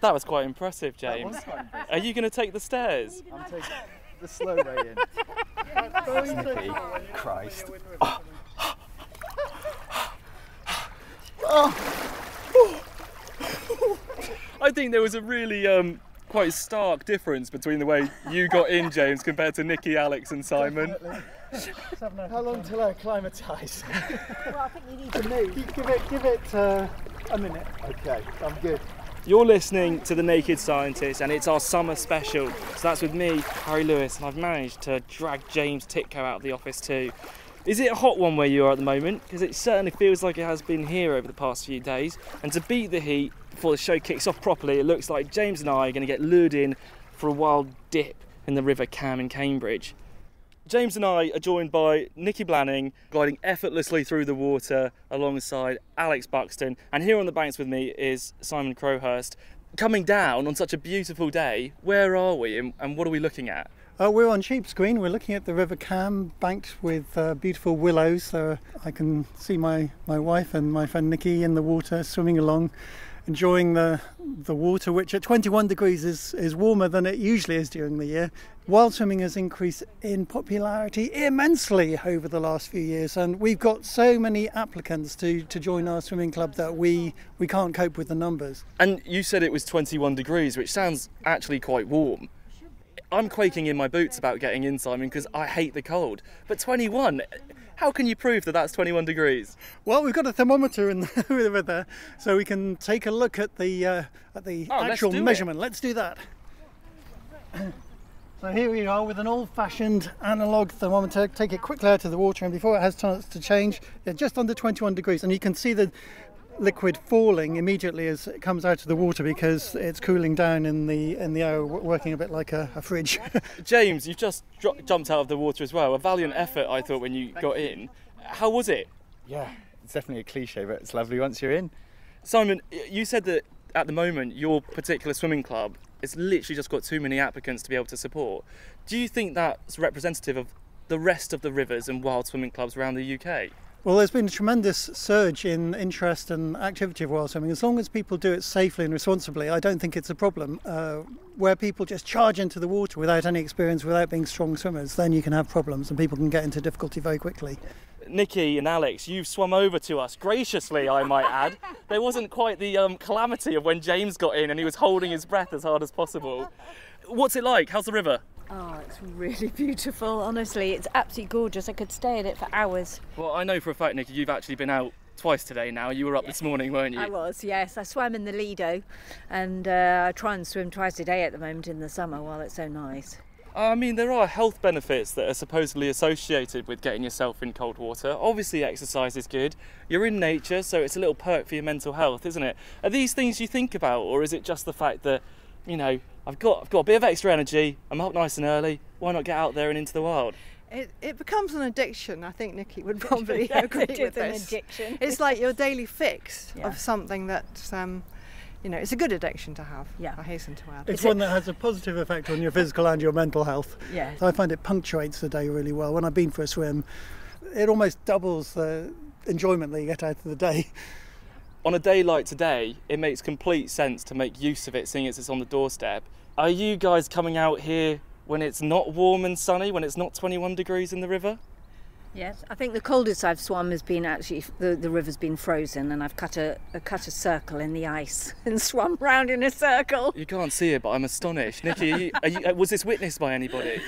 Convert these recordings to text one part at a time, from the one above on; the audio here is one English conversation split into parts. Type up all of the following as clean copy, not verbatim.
That was quite impressive, James. That was quite impressive. Are you going to take the stairs? I'm taking the slow way in. Nicky, Christ. I think there was a really quite stark difference between the way you got in, James, compared to Nicky, Alex and Simon. How long till I acclimatise? Well, I think you need to move. Give it a minute. Okay, I'm good. You're listening to The Naked Scientist, and it's our summer special. So that's with me, Harry Lewis, and I've managed to drag James Titko out of the office too. Is it a hot one where you are at the moment? Because it certainly feels like it has been here over the past few days. And to beat the heat before the show kicks off properly, it looks like James and I are going to get lured in for a wild dip in the River Cam in Cambridge. James and I are joined by Nicky Blanning, gliding effortlessly through the water alongside Alex Buxton. And here on the banks with me is Simon Crowhurst. Coming down on such a beautiful day, where are we and what are we looking at? We're on Sheep's Green. We're looking at the River Cam, banked with beautiful willows. So I can see my wife and my friend Nicky in the water, swimming along, enjoying the water, which at 21 degrees is warmer than it usually is during the year. Wild swimming has increased in popularity immensely over the last few years, and we've got so many applicants to join our swimming club that we can't cope with the numbers. And you said it was 21 degrees, which sounds actually quite warm. I'm quaking in my boots about getting in, Simon, because I hate the cold. But 21, how can you prove that that's 21 degrees? Well, we've got a thermometer in the river there, so we can take a look at the actual measurement. Let's do that. So here we are with an old-fashioned analogue thermometer. Take it quickly out of the water, and before it has chance to change, just under 21 degrees. And you can see the liquid falling immediately as it comes out of the water because it's cooling down in the air, working a bit like a fridge. James, you've just jumped out of the water as well. A valiant effort, I thought, when you got in. How was it? Yeah, it's definitely a cliche, but it's lovely once you're in. Simon, you said that at the moment your particular swimming club has literally just got too many applicants to be able to support. Do you think that's representative of the rest of the rivers and wild swimming clubs around the UK? Well, there's been a tremendous surge in interest and activity of wild swimming. As long as people do it safely and responsibly, I don't think it's a problem. Where people just charge into the water without any experience, without being strong swimmers, then you can have problems and people can get into difficulty very quickly. Nicky and Alex, you've swum over to us graciously, I might add. There wasn't quite the calamity of when James got in and he was holding his breath as hard as possible. What's it like? How's the river? Oh, it's really beautiful, honestly. It's absolutely gorgeous. I could stay in it for hours. Well, I know for a fact, Nicky, you've actually been out twice today now. You were up this morning, weren't you? I was, yes. I swam in the Lido and I try and swim twice a day at the moment in the summer while it's so nice. I mean, there are health benefits that are supposedly associated with getting yourself in cold water. Obviously, exercise is good. You're in nature, so it's a little perk for your mental health, isn't it? Are these things you think about, or is it just the fact that, you know, I've got a bit of extra energy, I'm up nice and early, why not get out there and into the wild? It becomes an addiction. I think Nicky would probably agree with this. An addiction. It's like your daily fix Yeah. of something that, it's a good addiction to have, Yeah. I hasten to add. It's one that has a positive effect on your physical and your mental health. Yeah. So I find it punctuates the day really well. When I've been for a swim, it almost doubles the enjoyment that you get out of the day. On a day like today, it makes complete sense to make use of it, seeing as it's on the doorstep. Are you guys coming out here when it's not warm and sunny, when it's not 21 degrees in the river? Yes, I think the coldest I've swum has been actually the river's been frozen, and I've cut a circle in the ice and swum round in a circle. You can't see it, but I'm astonished. Nicky, was this witnessed by anybody?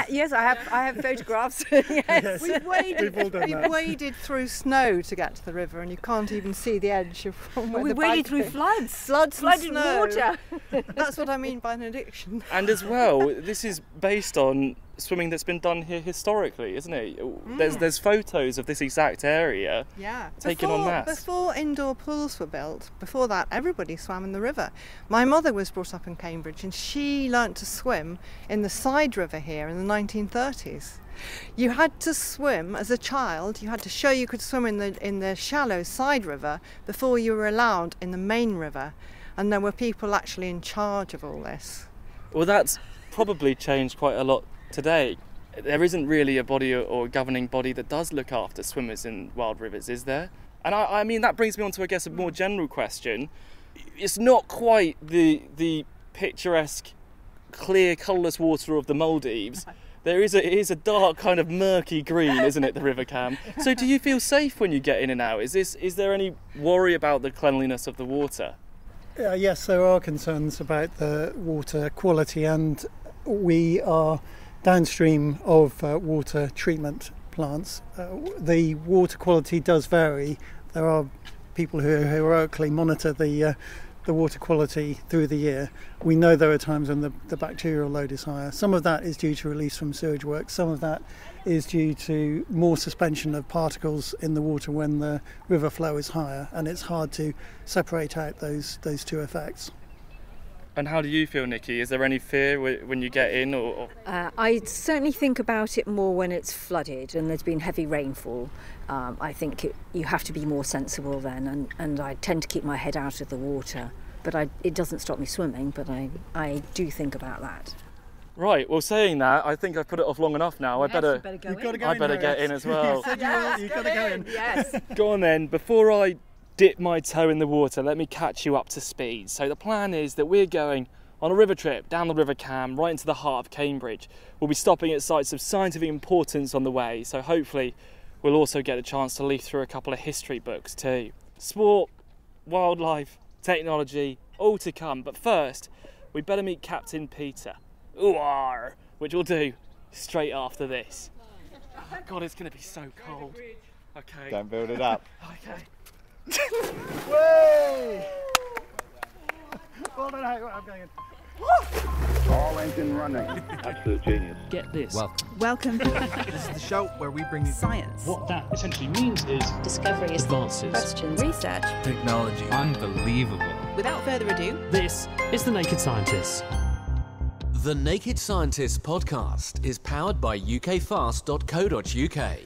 Yes, I have photographs. Yes. We've waded through snow to get to the river, and you can't even see the edge of where We the waded bag through thing. floods, Floods and flooded snow. water. That's what I mean by an addiction. And as well, this is based on swimming that's been done here historically, isn't it? There's photos of this exact area taken en masse. Before indoor pools were built, before that, everybody swam in the river. My mother was brought up in Cambridge, and she learnt to swim in the side river here in the 1930s. You had to swim as a child. You had to show you could swim in the shallow side river before you were allowed in the main river, and there were people actually in charge of all this. Well, that's probably changed quite a lot today. There isn't really a body or governing body that does look after swimmers in wild rivers, is there? And I mean, that brings me on to, I guess, a more general question. it's not quite the picturesque, clear, colourless water of the Maldives. It is a dark, kind of murky green, isn't it, the River Cam? So do you feel safe when you get in and out? Is there any worry about the cleanliness of the water? Yes, there are concerns about the water quality, and we are downstream of water treatment plants. The water quality does vary. There are people who heroically monitor the water quality through the year. We know there are times when the bacterial load is higher. Some of that is due to release from sewage works. Some of that is due to more suspension of particles in the water when the river flow is higher, and it's hard to separate out those two effects. And how do you feel, Nikki? Is there any fear when you get in? I certainly think about it more when it's flooded and there's been heavy rainfall. I think you have to be more sensible then, and I tend to keep my head out of the water. But it doesn't stop me swimming, but I do think about that. Right, well, saying that, I think I've put it off long enough now. Yes, I better get in as well. You've got to go in. Yes. Go on then, before I dip my toe in the water, let me catch you up to speed. So the plan is that we're going on a river trip down the River Cam right into the heart of Cambridge. We'll be stopping at sites of scientific importance on the way, so hopefully we'll also get a chance to leaf through a couple of history books too. Sport, wildlife, technology, all to come. But first, we better meet Captain Peter, ooh-ar, which we'll do straight after this. Oh God, it's going to be so cold. Okay. Don't build it up. Okay. Way! Well done, I'm going in. All engine running. Absolute genius. Get this. Welcome. This is the show where we bring you Science. What that essentially means is Discoveries. advances. Questions. Research. technology. Unbelievable. Without further ado, This is The Naked Scientists. The Naked Scientists podcast is powered by ukfast.co.uk.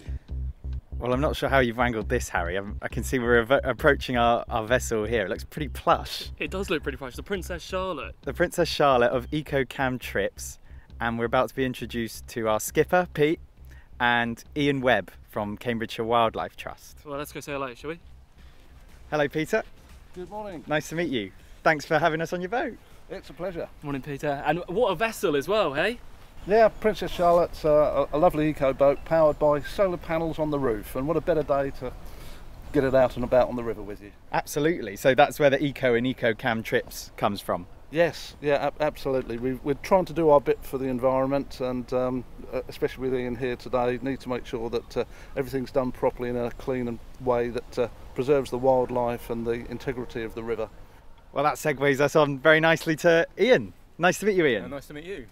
Well, I'm not sure how you've wrangled this, Harry. I can see we're approaching our vessel here. It looks pretty plush. It does look pretty fresh. The Princess Charlotte. The Princess Charlotte of EcoCam Trips, and we're about to be introduced to our skipper, Pete, and Ian Webb from Cambridgeshire Wildlife Trust. Well, let's go say hello, shall we? Hello, Peter. Good morning. Nice to meet you. Thanks for having us on your boat. It's a pleasure. Morning, Peter. And what a vessel as well, hey? Yeah, Princess Charlotte's a lovely eco boat powered by solar panels on the roof, and what a better day to get it out and about on the river with you. Absolutely. So that's where the Eco and EcoCam Trips comes from. Yes, yeah, absolutely. We're trying to do our bit for the environment, and especially with Ian here today, need to make sure that everything's done properly in a clean way that preserves the wildlife and the integrity of the river. Well, that segues us on very nicely to Ian. Nice to meet you, Ian. Nice to meet you.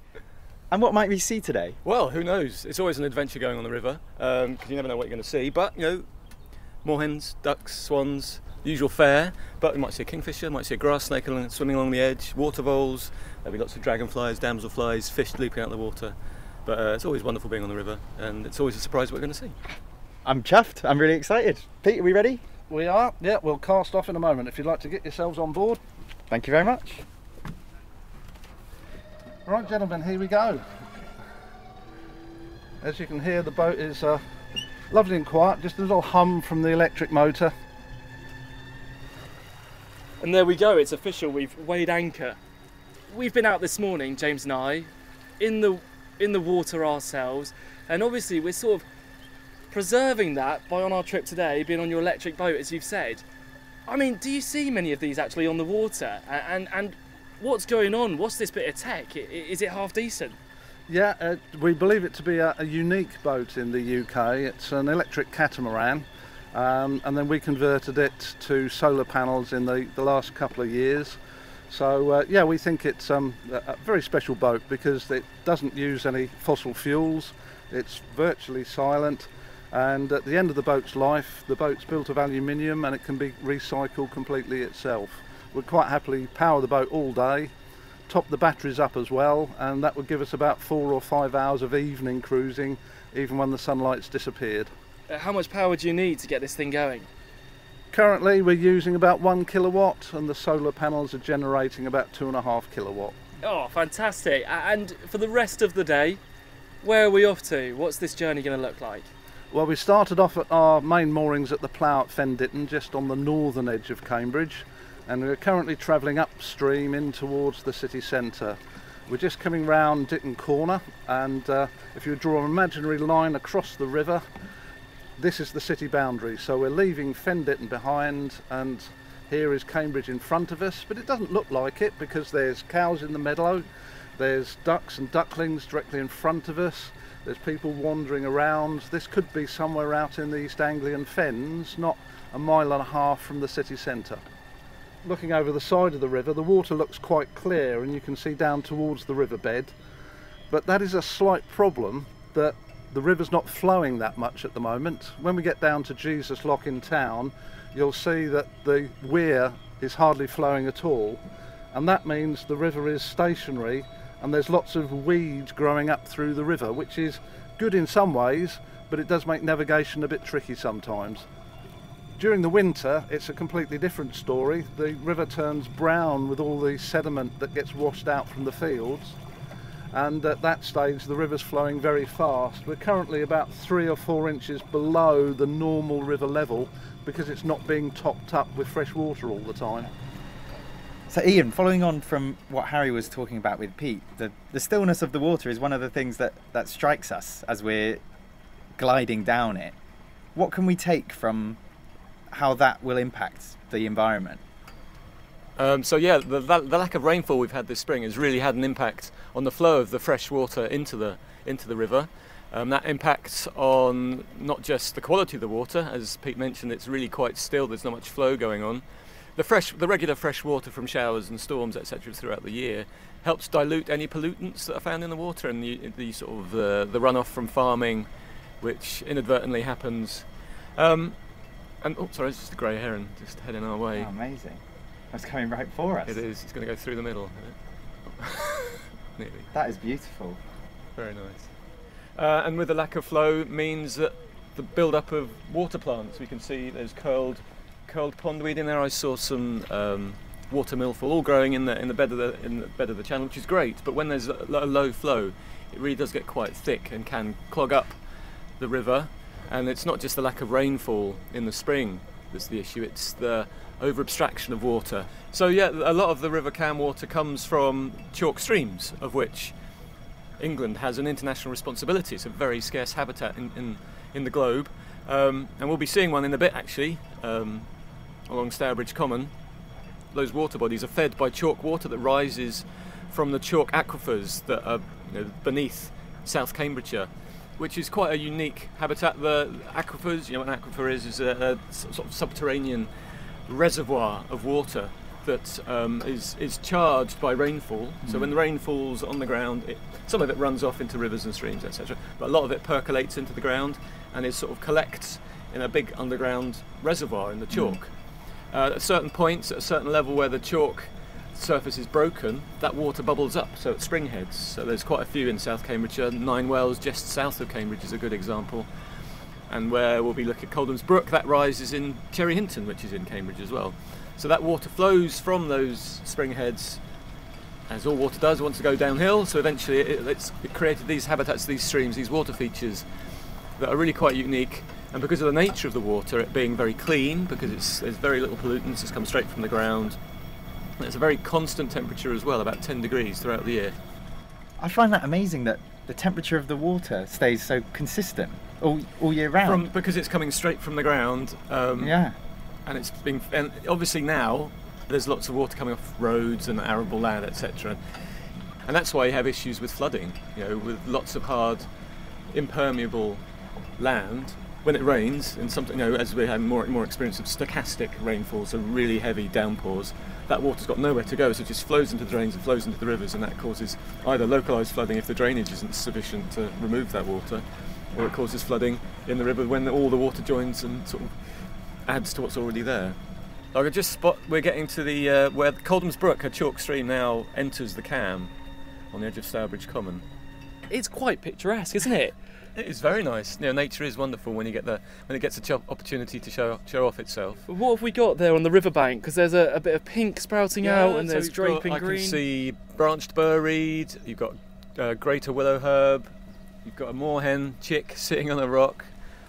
And what might we see today? Well, who knows? It's always an adventure going on the river, because you never know what you're going to see. But, you know, moorhens, ducks, swans, usual fare. But you might see a kingfisher, might see a grass snake swimming along the edge, water voles, there'll be lots of dragonflies, damselflies, fish leaping out of the water. But it's always wonderful being on the river, and it's always a surprise what we're going to see. I'm chuffed. I'm really excited. Pete, are we ready? We are, yeah, we'll cast off in a moment if you'd like to get yourselves on board. Thank you very much. Right, gentlemen, here we go. As you can hear, the boat is lovely and quiet, just a little hum from the electric motor. And there we go, it's official, we've weighed anchor. We've been out this morning, James and I, in the water ourselves, and obviously we're sort of preserving that by on our trip today, being on your electric boat, as you've said. I mean, do you see many of these actually on the water? And what's going on? What's this bit of tech? Is it half decent? Yeah, we believe it to be a unique boat in the UK. It's an electric catamaran, and then we converted it to solar panels in the last couple of years. So yeah, we think it's a very special boat because it doesn't use any fossil fuels. It's virtually silent, and at the end of the boat's life, the boat's built of aluminium and it can be recycled completely itself. We'd quite happily power the boat all day, top the batteries up as well, and that would give us about 4 or 5 hours of evening cruising, even when the sunlight's disappeared. How much power do you need to get this thing going? Currently we're using about 1 kilowatt, and the solar panels are generating about 2.5 kilowatt. Oh, fantastic. And for the rest of the day, where are we off to? What's this journey going to look like? Well, we started off at our main moorings at the Plough at Fen Ditton, just on the northern edge of Cambridge. and we're currently travelling upstream in towards the city centre. We're just coming round Ditton Corner, and if you draw an imaginary line across the river, this is the city boundary. So we're leaving Fen Ditton behind, and here is Cambridge in front of us, but it doesn't look like it because there's cows in the meadow, there's ducks and ducklings directly in front of us, there's people wandering around. This could be somewhere out in the East Anglian Fens, not a mile and a half from the city centre. Looking over the side of the river, the water looks quite clear and you can see down towards the riverbed, but that is a slight problem, that the river's not flowing that much at the moment. When we get down to Jesus Lock in town, you'll see that the weir is hardly flowing at all, and that means the river is stationary and there's lots of weed growing up through the river, which is good in some ways, but it does make navigation a bit tricky sometimes. During the winter, it's a completely different story. The river turns brown with all the sediment that gets washed out from the fields, and at that stage the river's flowing very fast. We're currently about 3 or 4 inches below the normal river level because it's not being topped up with fresh water all the time. So Ian, following on from what Harry was talking about with Pete, the stillness of the water is one of the things that strikes us as we're gliding down it. What can we take from how that will impact the environment? So yeah, the lack of rainfall we've had this spring has really had an impact on the flow of the fresh water into the river. That impacts on not just the quality of the water, as Pete mentioned, it's really quite still, there's not much flow going on. The regular fresh water from showers and storms, etc., throughout the year helps dilute any pollutants that are found in the water, and the sort of the runoff from farming, which inadvertently happens. And oh, sorry, it's just a grey heron just heading our way. Oh, amazing! That's coming right for us. It is. It's going to go through the middle. Nearly. That is beautiful. Very nice. And with the lack of flow means that the build-up of water plants. We can see there's curled pondweed in there. I saw some water milfoil all growing in the bed of the channel, which is great. But when there's a low flow, it really does get quite thick and can clog up the river. And it's not just the lack of rainfall in the spring that's the issue, it's the over-abstraction of water. So yeah, a lot of the River Cam water comes from chalk streams, of which England has an international responsibility. It's a very scarce habitat in the globe. And we'll be seeing one in a bit, actually, along Stourbridge Common. Those water bodies are fed by chalk water that rises from the chalk aquifers that are beneath South Cambridgeshire, which is quite a unique habitat. The aquifers, what an aquifer is a sort of subterranean reservoir of water that is charged by rainfall. So when the rain falls on the ground, some of it runs off into rivers and streams, etc. But a lot of it percolates into the ground and it sort of collects in a big underground reservoir in the chalk. At certain points, at a certain level where the chalk surface is broken, that water bubbles up, so at spring heads. So there's quite a few in South Cambridgeshire. Nine Wells just south of Cambridge is a good example, and where we'll be looking at Coldham's Brook, that rises in Cherry Hinton, which is in Cambridge as well. So that water flows from those spring heads, as all water does, wants to go downhill, so eventually it created these habitats, these streams, these water features that are really quite unique. And because of the nature of the water, it being very clean, because there's very little pollutants, it's come straight from the ground. It's a very constant temperature as well, about 10 degrees throughout the year. I find that amazing that the temperature of the water stays so consistent all year round. Because it's coming straight from the ground. Yeah. And obviously now there's lots of water coming off roads and arable land, etc. And that's why you have issues with flooding, with lots of hard, impermeable land. When it rains, and something, as we have more experience of stochastic rainfalls, so really heavy downpours, that water's got nowhere to go, so it just flows into the drains and flows into the rivers, and that causes either localised flooding if the drainage isn't sufficient to remove that water, or it causes flooding in the river when all the water joins and sort of adds to what's already there. I could just spot we're getting to the where Coldham's Brook, a chalk stream, now enters the Cam on the edge of Stourbridge Common. It's quite picturesque, isn't it? It is very nice. Nature is wonderful when it gets an opportunity to show off itself. But what have we got there on the riverbank? Because there's a bit of pink sprouting out, and there's draping green. I can see branched burreed. You've got greater willow herb. You've got a moorhen chick sitting on a rock.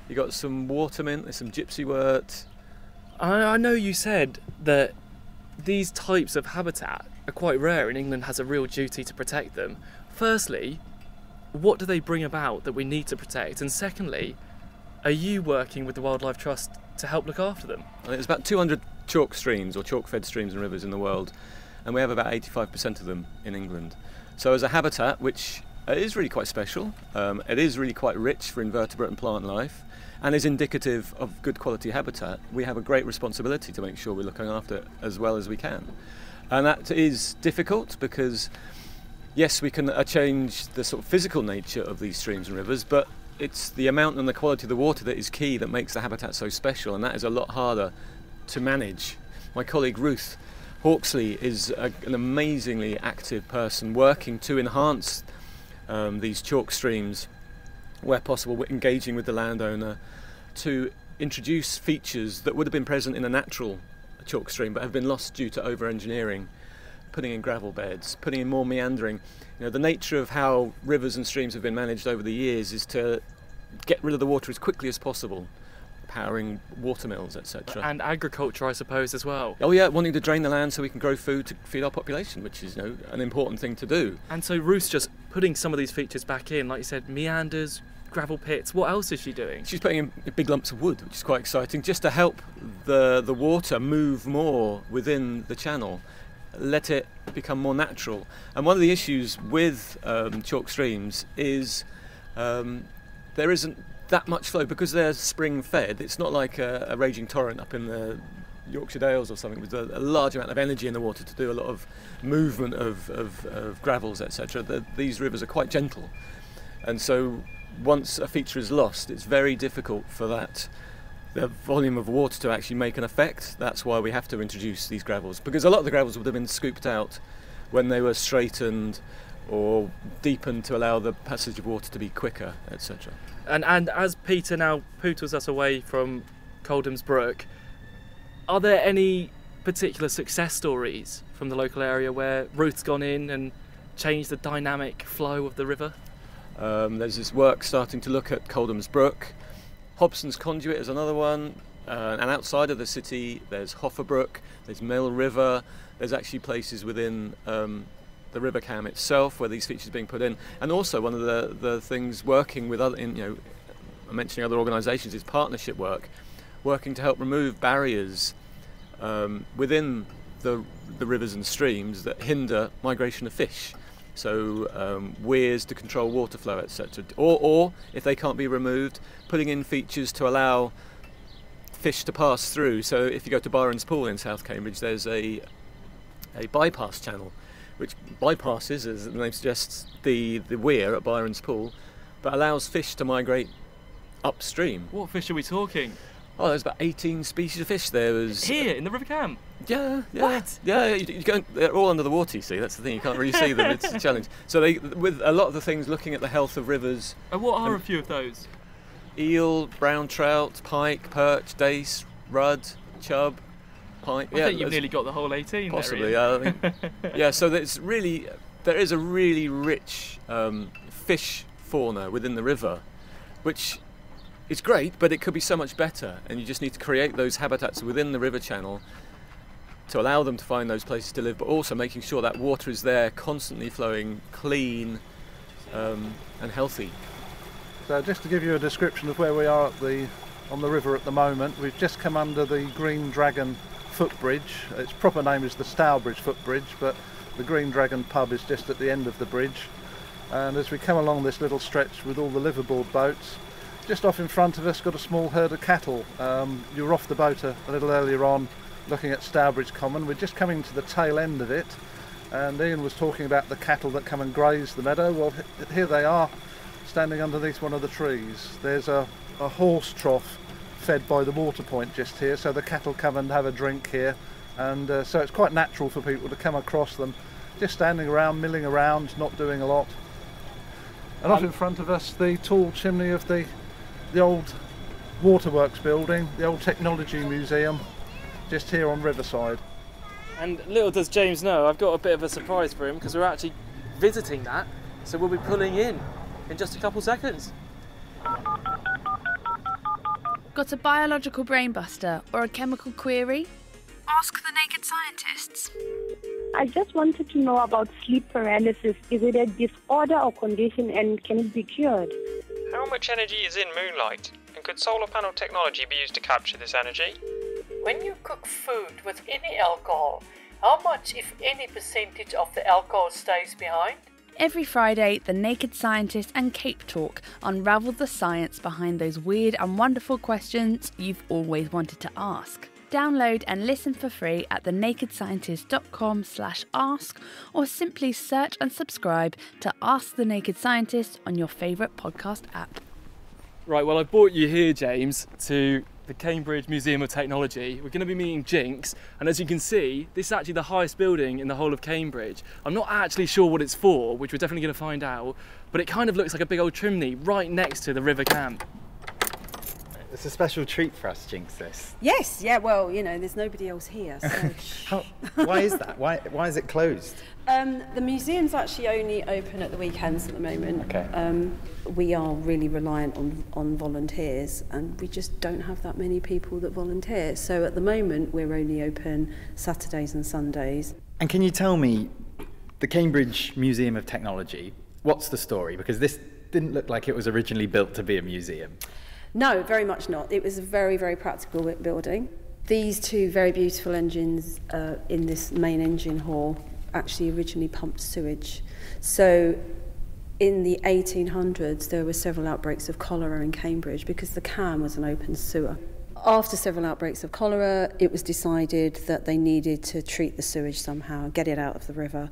You've got some watermint. There's some gypsy wort. I know you said that these types of habitat are quite rare, and England has a real duty to protect them. Firstly, what do they bring about that we need to protect? And secondly, are you working with the Wildlife Trust to help look after them? There's about 200 chalk streams or chalk-fed streams and rivers in the world, and we have about 85% of them in England. So as a habitat, which is really quite special, it is really quite rich for invertebrate and plant life, and is indicative of good quality habitat, we have a great responsibility to make sure we're looking after it as well as we can. And that is difficult because, yes, we can change the sort of physical nature of these streams and rivers, but it's the amount and the quality of the water that is key that makes the habitat so special, and that is a lot harder to manage. My colleague Ruth Hawksley is an amazingly active person working to enhance these chalk streams where possible, engaging with the landowner to introduce features that would have been present in a natural chalk stream but have been lost due to over-engineering, putting in gravel beds, putting in more meandering. You know, the nature of how rivers and streams have been managed over the years is to get rid of the water as quickly as possible, powering water mills, etc. And agriculture, I suppose, as well. Oh yeah, wanting to drain the land so we can grow food to feed our population, which is, you know, an important thing to do. And so Ruth's just putting some of these features back in, like you said, meanders, gravel pits. What else is she doing? She's putting in big lumps of wood, which is quite exciting, just to help the water move more within the channel, let it become more natural. And one of the issues with chalk streams is there isn't that much flow because they're spring fed. It's not like a raging torrent up in the Yorkshire Dales or something with a large amount of energy in the water to do a lot of movement of gravels, etc. These rivers are quite gentle, and so once a feature is lost, it's very difficult for the volume of water to actually make an effect. That's why we have to introduce these gravels, because a lot of the gravels would have been scooped out when they were straightened or deepened to allow the passage of water to be quicker, etc. And as Peter now pootles us away from Coldham's Brook, are there any particular success stories from the local area where Ruth's gone in and changed the dynamic flow of the river? There's this work starting to look at Coldham's Brook. Hobson's Conduit is another one, and outside of the city there's Hoffer Brook, there's Mill River, there's actually places within the River Cam itself where these features are being put in. And also one of the things working with other, I'm mentioning other organisations, is partnership work, working to help remove barriers within the rivers and streams that hinder migration of fish. So weirs to control water flow, etc. Or if they can't be removed, putting in features to allow fish to pass through. So if you go to Byron's Pool in South Cambridge, there's a bypass channel which bypasses, as the name suggests, the weir at Byron's Pool, but allows fish to migrate upstream. What fish are we talking? Oh, there's about 18 species of fish. There was here in the River Cam. Yeah. What? Yeah, they're all under the water. You see, that's the thing. You can't really see them. It's a challenge. So with a lot of the things, looking at the health of rivers. And what are a few of those? Eel, brown trout, pike, perch, dace, rudd, chub, pike. I think you've nearly got the whole 18. Possibly, there, yeah. I think, yeah. So there is a really rich fish fauna within the river, which is great, but it could be so much better. And you just need to create those habitats within the river channel to allow them to find those places to live, but also making sure that water is there, constantly flowing, clean, and healthy. So just to give you a description of where we are on the river at the moment, we've just come under the Green Dragon footbridge. Its proper name is the Stourbridge footbridge, but the Green Dragon pub is just at the end of the bridge. And as we come along this little stretch with all the liveaboard boats, just off in front of us got a small herd of cattle. You were off the boat a little earlier on looking at Stourbridge Common. We're just coming to the tail end of it, and Ian was talking about the cattle that come and graze the meadow. Well, here they are, standing underneath one of the trees. There's a horse trough fed by the water point just here, so the cattle come and have a drink here, and so it's quite natural for people to come across them, just standing around, milling around, not doing a lot. And off in front of us, the tall chimney of the old waterworks building, the old technology museum, just here on Riverside. And little does James know, I've got a bit of a surprise for him because we're actually visiting that, so we'll be pulling in just a couple seconds. Got a biological brain buster or a chemical query? Ask the Naked Scientists. I just wanted to know about sleep paralysis. Is it a disorder or condition, and can it be cured? How much energy is in moonlight? And could solar panel technology be used to capture this energy? When you cook food with any alcohol, how much, if any, percentage of the alcohol stays behind? Every Friday, The Naked Scientist and Cape Talk unravel the science behind those weird and wonderful questions you've always wanted to ask. Download and listen for free at thenakedscientist.com/ask, or simply search and subscribe to Ask the Naked Scientist on your favourite podcast app. Right, well, I brought you here, James, to the Cambridge Museum of Technology. We're going to be meeting Jinx, and as you can see, this is actually the highest building in the whole of Cambridge. I'm not actually sure what it's for, which we're definitely going to find out, but it kind of looks like a big old chimney right next to the River Cam. It's a special treat for us, Jinx, this. Yes, yeah, well, you know, there's nobody else here, so... Why is that? Why is it closed? The museum's actually only open at the weekends at the moment. Okay. We are really reliant on volunteers, and we just don't have that many people that volunteer. So at the moment, we're only open Saturdays and Sundays. And can you tell me, the Cambridge Museum of Technology, what's the story? Because this didn't look like it was originally built to be a museum. No, very much not. It was a very, very practical building. These two very beautiful engines in this main engine hall actually originally pumped sewage. So in the 1800s, there were several outbreaks of cholera in Cambridge because the Cam was an open sewer. After several outbreaks of cholera, it was decided that they needed to treat the sewage somehow, get it out of the river.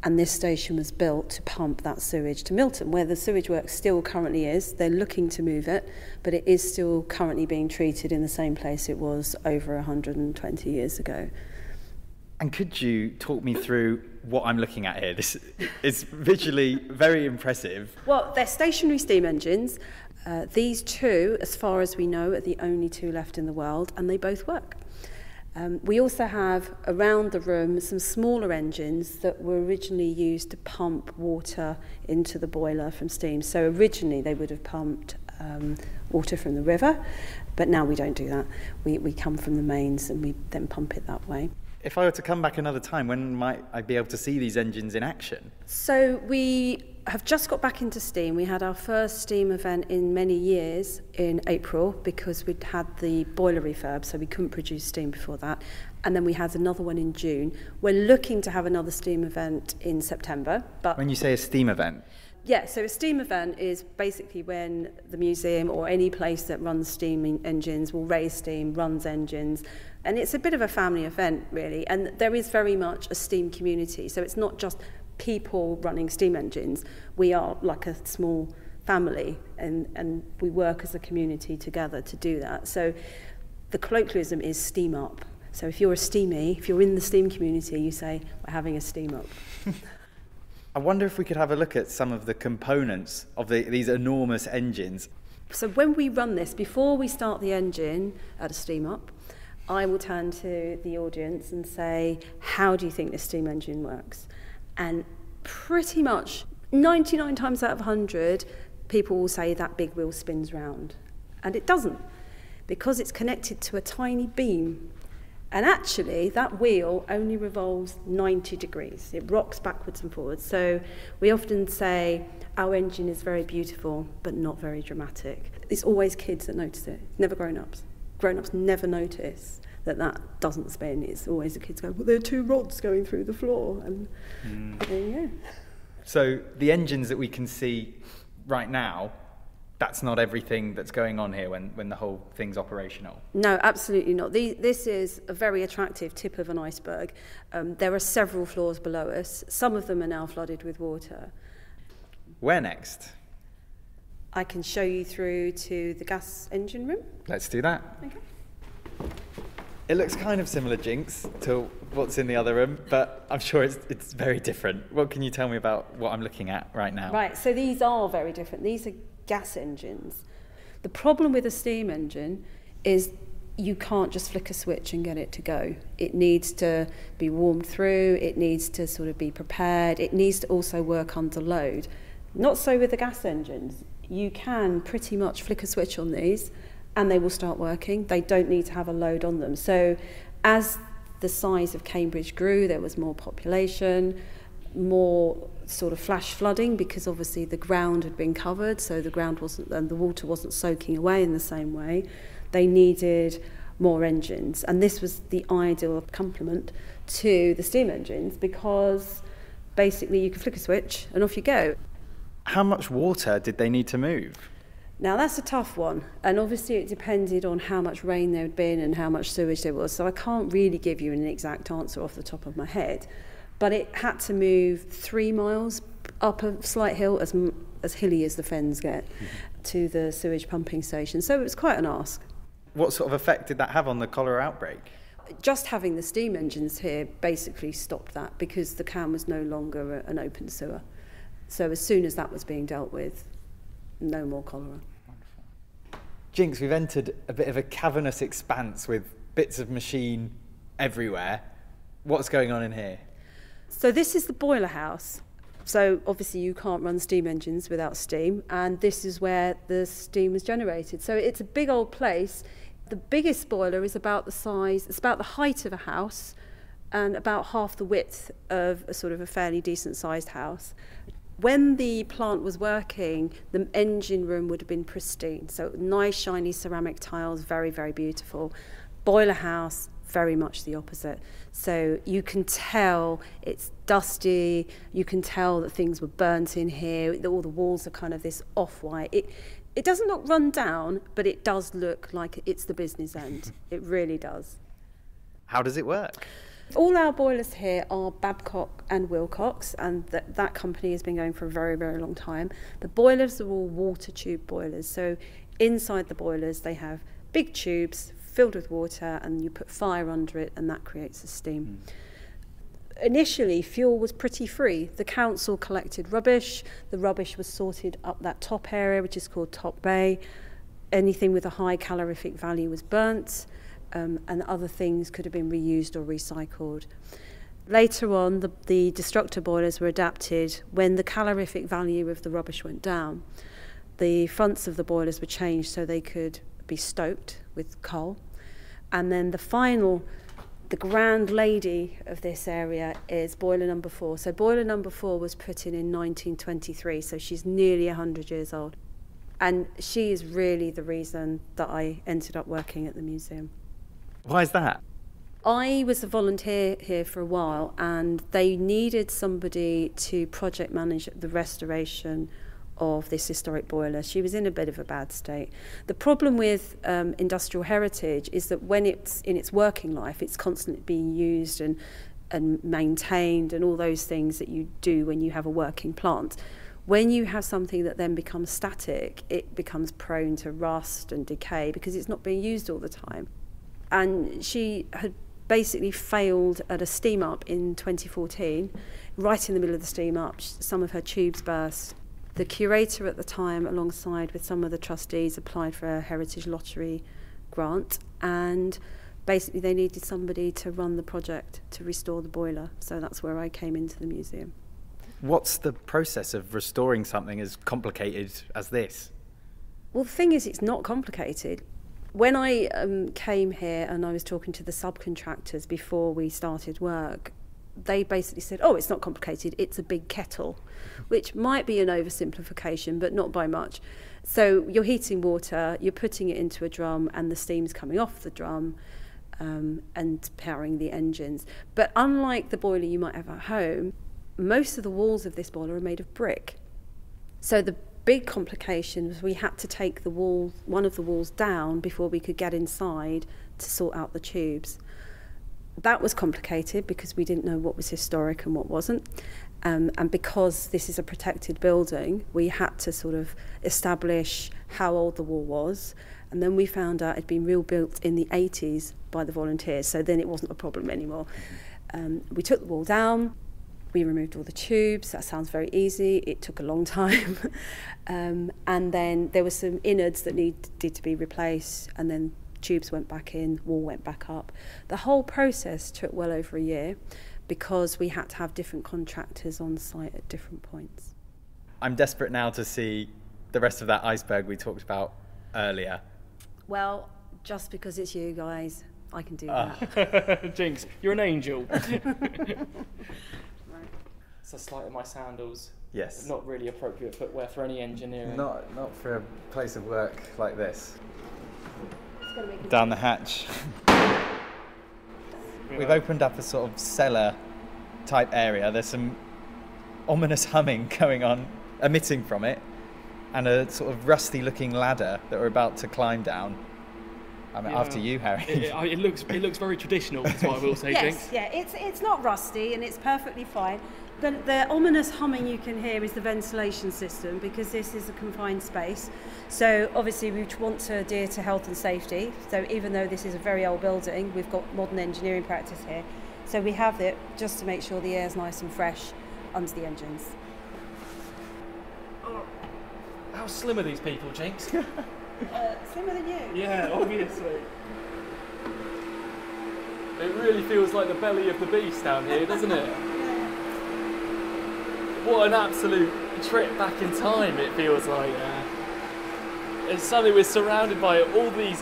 And this station was built to pump that sewage to Milton, where the sewage works still currently is. They're looking to move it, but it is still currently being treated in the same place it was over 120 years ago. And could you talk me through what I'm looking at here? This is visually very impressive. Well, they're stationary steam engines. These two, as far as we know, are the only two left in the world, and they both work. We also have around the room some smaller engines that were originally used to pump water into the boiler from steam. So originally they would have pumped water from the river, but now we don't do that. We come from the mains and we then pump it that way. If I were to come back another time, when might I be able to see these engines in action? So we have just got back into steam. We had our first steam event in many years in April because we'd had the boiler refurb, so we couldn't produce steam before that. And then we had another one in June. We're looking to have another steam event in September. But when you say a steam event? Yeah, so a steam event is basically when the museum or any place that runs steam engines will raise steam, runs engines, and it's a bit of a family event, really. And there is very much a steam community, so it's not just people running steam engines. We are like a small family, and we work as a community together to do that. So the colloquialism is steam up. So if you're a steamie, if you're in the steam community, you say, we're having a steam up. I wonder if we could have a look at some of the components of these enormous engines. So when we run this, before we start the engine at a steam up, I will turn to the audience and say, how do you think this steam engine works? And pretty much 99 times out of 100, people will say that big wheel spins round. And it doesn't, because it's connected to a tiny beam. And actually, that wheel only revolves 90 degrees. It rocks backwards and forwards. So we often say our engine is very beautiful, but not very dramatic. It's always kids that notice it, never grown-ups. Grown-ups never notice that doesn't spin. It's always the kids go, well, there are two rods going through the floor. And there you go. So the engines that we can see right now, that's not everything that's going on here when the whole thing's operational? No, absolutely not. This is a very attractive tip of an iceberg. There are several floors below us. Some of them are now flooded with water. Where next? I can show you through to the gas engine room. Let's do that. Okay. It looks kind of similar, Jinx, to what's in the other room, but I'm sure it's very different. What can you tell me about what I'm looking at right now? Right, so these are very different. These are gas engines. The problem with a steam engine is you can't just flick a switch and get it to go. It needs to be warmed through, it needs to sort of be prepared, it needs to also work under load. Not so with the gas engines. You can pretty much flick a switch on these and they will start working. They don't need to have a load on them. So as the size of Cambridge grew, there was more population, more sort of flash flooding, because obviously the ground had been covered, so the ground wasn't, and the water wasn't soaking away in the same way. They needed more engines, and this was the ideal complement to the steam engines, because basically you can flick a switch and off you go. How much water did they need to move? Now that's a tough one, and obviously it depended on how much rain there had been and how much sewage there was, so I can't really give you an exact answer off the top of my head, but it had to move 3 miles up a slight hill, as hilly as the fens get, to the sewage pumping station, so it was quite an ask. What sort of effect did that have on the cholera outbreak? Just having the steam engines here basically stopped that, because the Cam was no longer an open sewer. So as soon as that was being dealt with, no more cholera. Jinx, we've entered a bit of a cavernous expanse with bits of machine everywhere. What's going on in here? So this is the boiler house. So obviously you can't run steam engines without steam, and this is where the steam was generated. So it's a big old place. The biggest boiler is about the size, it's about the height of a house and about half the width of a sort of a fairly decent sized house. When the plant was working, the engine room would have been pristine. So nice shiny ceramic tiles, very, very beautiful. Boiler house, very much the opposite. So you can tell it's dusty, you can tell that things were burnt in here, all the walls are kind of this off-white. It doesn't look run down, but it does look like it's the business end. It really does. How does it work? All our boilers here are Babcock and Wilcox, and that company has been going for a very, very long time. The boilers are all water tube boilers, so inside the boilers they have big tubes filled with water, and you put fire under it, and that creates the steam. Initially, fuel was pretty free. The council collected rubbish. The rubbish was sorted up that top area, which is called Top Bay. Anything with a high calorific value was burnt, and other things could have been reused or recycled. Later on, the destructor boilers were adapted when the calorific value of the rubbish went down. The fronts of the boilers were changed so they could be stoked with coal. And then the grand lady of this area is boiler number 4. So boiler number 4 was put in 1923, so she's nearly 100 years old. And she is really the reason that I ended up working at the museum. Why is that? I was a volunteer here for a while, and they needed somebody to project manage the restoration of this historic boiler. She was in a bit of a bad state. The problem with industrial heritage is that when it's in its working life, it's constantly being used and maintained and all those things that you do when you have a working plant. When you have something that then becomes static, it becomes prone to rust and decay because it's not being used all the time. And she had basically failed at a steam up in 2014. Right in the middle of the steam up, some of her tubes burst. The curator at the time, alongside with some of the trustees, applied for a Heritage Lottery grant, and basically they needed somebody to run the project to restore the boiler. So that's where I came into the museum. What's the process of restoring something as complicated as this? Well, the thing is, it's not complicated. When I came here and I was talking to the subcontractors before we started work, they basically said, oh, it's not complicated, it's a big kettle, which might be an oversimplification, but not by much. So you're heating water, you're putting it into a drum, and the steam's coming off the drum and powering the engines. But unlike the boiler you might have at home, most of the walls of this boiler are made of brick. So the big complication was we had to take the wall, one of the walls down before we could get inside to sort out the tubes. That was complicated because we didn't know what was historic and what wasn't. And because this is a protected building, we had to sort of establish how old the wall was. And then we found out it'd been rebuilt in the 80s by the volunteers, so then it wasn't a problem anymore. We took the wall down, we removed all the tubes. That sounds very easy. It took a long time. And then there were some innards that needed to be replaced, and then tubes went back in, wall went back up. The whole process took well over a year because we had to have different contractors on site at different points. I'm desperate now to see the rest of that iceberg we talked about earlier. Well, just because it's you guys, I can do that. Jinx, you're an angel. It's a slight of my sandals. Yes. Not really appropriate footwear for any engineering. Not for a place of work like this. Down the hatch. We've opened up a sort of cellar type area. There's some ominous humming going on, emitting from it, and a sort of rusty looking ladder that we're about to climb down. After you, Harry. It looks very traditional, that's what I will say, Jinx. Yes, it's not rusty and it's perfectly fine. The ominous humming you can hear is the ventilation system, because this is a confined space. So obviously we want to adhere to health and safety. So even though this is a very old building, we've got modern engineering practice here. So we have it just to make sure the air's nice and fresh under the engines. Oh, how slim are these people, Jinx? Slimmer than you. Yeah, obviously. It really feels like the belly of the beast down here, doesn't it? What an absolute trip back in time it feels like. And suddenly we're surrounded by all these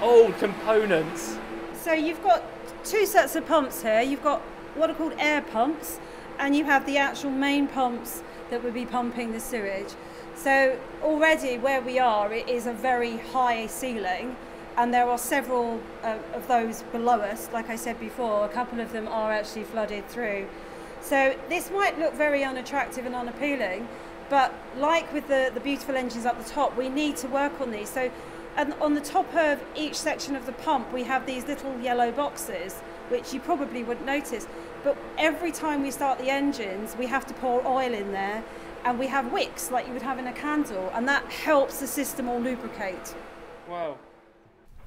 old components. So you've got two sets of pumps here. You've got what are called air pumps, and you have the actual main pumps that would be pumping the sewage. So already where we are, it is a very high ceiling, and there are several of those below us. Like I said before, a couple of them are actually flooded through. So this might look very unattractive and unappealing, but like with the beautiful engines up the top, we need to work on these. So and on the top of each section of the pump, we have these little yellow boxes, which you probably wouldn't notice. But every time we start the engines, we have to pour oil in there, and we have wicks like you would have in a candle, and that helps the system all lubricate. Wow.